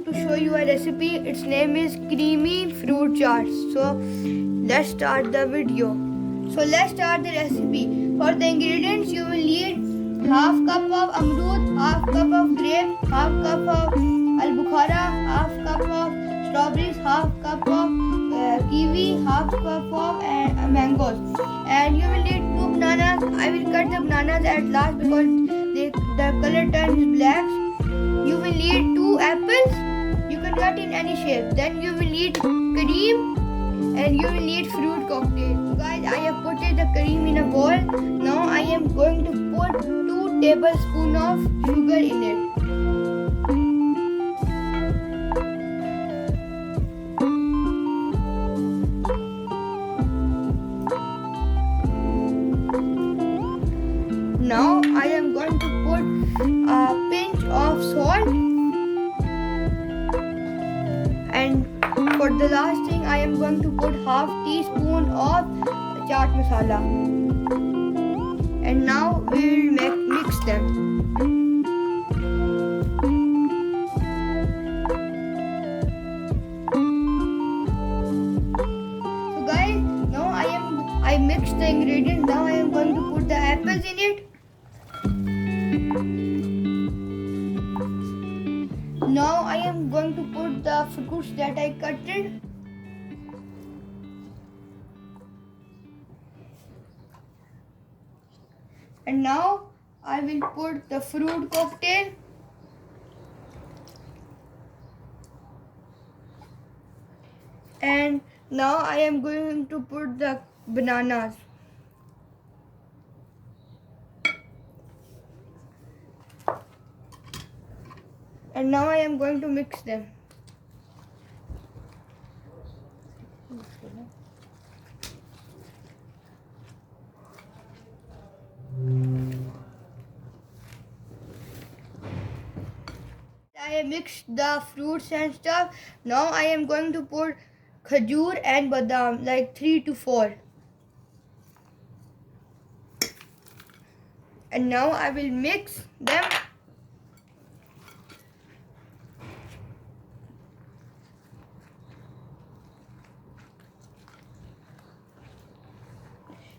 to show you a recipe. Its name is creamy fruit chaat. So let's start the video. So let's start the recipe. For the ingredients, you will need half cup of amrut, half cup of grape, half cup of al-bukhara, half cup of strawberries, half cup of kiwi, half cup of mangoes. And you will need 2 bananas. I will cut the bananas at last because the color turns black. You will need 2 apples. You can cut in any shape. Then you will need cream and you will need fruit cocktail. So guys, I have put the cream in a bowl. Now I am going to put 2 tablespoons of sugar in it. Now I am going to put a pinch of salt, and for the last thing I am going to put half teaspoon of chaat masala. And now we will mix them. So guys, now I mixed the ingredients. Now I am going to put the apples in it. Now I am going to put the fruits that I cut in. And now I will put the fruit cocktail. And now I am going to put the bananas. And now I am going to mix them. I have mixed the fruits and stuff. Now I am going to put khajur and badam, like 3 to 4. And now I will mix them.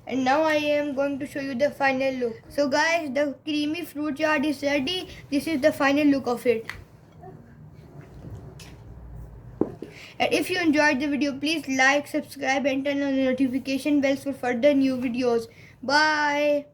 And now I am going to show you the final look. So guys, the creamy fruit chaat is ready. This is the final look of it. And if you enjoyed the video, please like, subscribe and turn on the notification bells for further new videos. Bye.